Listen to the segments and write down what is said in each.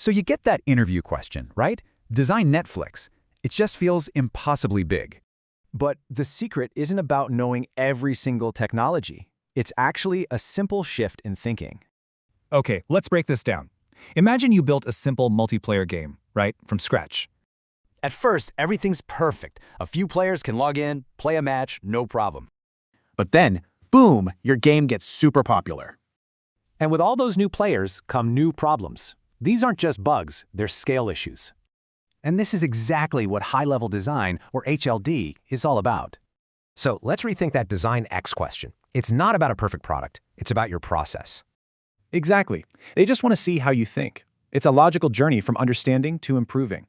So you get that interview question, right? Design Netflix. It just feels impossibly big. But the secret isn't about knowing every single technology. It's actually a simple shift in thinking. Okay, let's break this down. Imagine you built a simple multiplayer game, right, from scratch. At first, everything's perfect. A few players can log in, play a match, no problem. But then, boom, your game gets super popular. And with all those new players come new problems. These aren't just bugs, they're scale issues. And this is exactly what high-level design, or HLD, is all about. So let's rethink that Design X question. It's not about a perfect product, it's about your process. Exactly. They just want to see how you think. It's a logical journey from understanding to improving.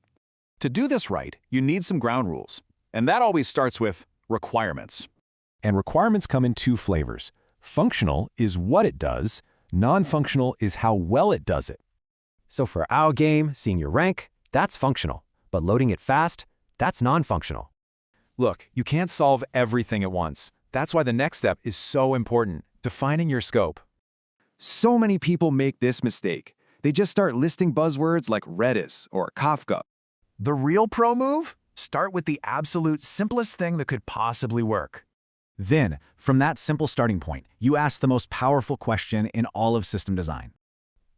To do this right, you need some ground rules. And that always starts with requirements. And requirements come in two flavors. Functional is what it does, non-functional is how well it does it. So for our game, seeing your rank, that's functional. But loading it fast, that's non-functional. Look, you can't solve everything at once. That's why the next step is so important, defining your scope. So many people make this mistake. They just start listing buzzwords like Redis or Kafka. The real pro move? Start with the absolute simplest thing that could possibly work. Then, from that simple starting point, you ask the most powerful question in all of system design.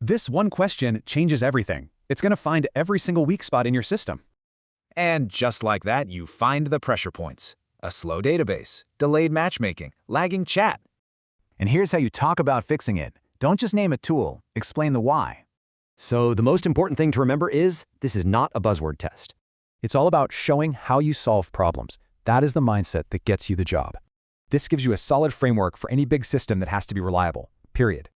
This one question changes everything. It's going to find every single weak spot in your system. And just like that, you find the pressure points. A slow database, delayed matchmaking, lagging chat. And here's how you talk about fixing it. Don't just name a tool, explain the why. So the most important thing to remember is, this is not a buzzword test. It's all about showing how you solve problems. That is the mindset that gets you the job. This gives you a solid framework for any big system that has to be reliable, period.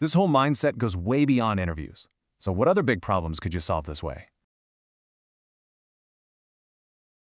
This whole mindset goes way beyond interviews. So what other big problems could you solve this way?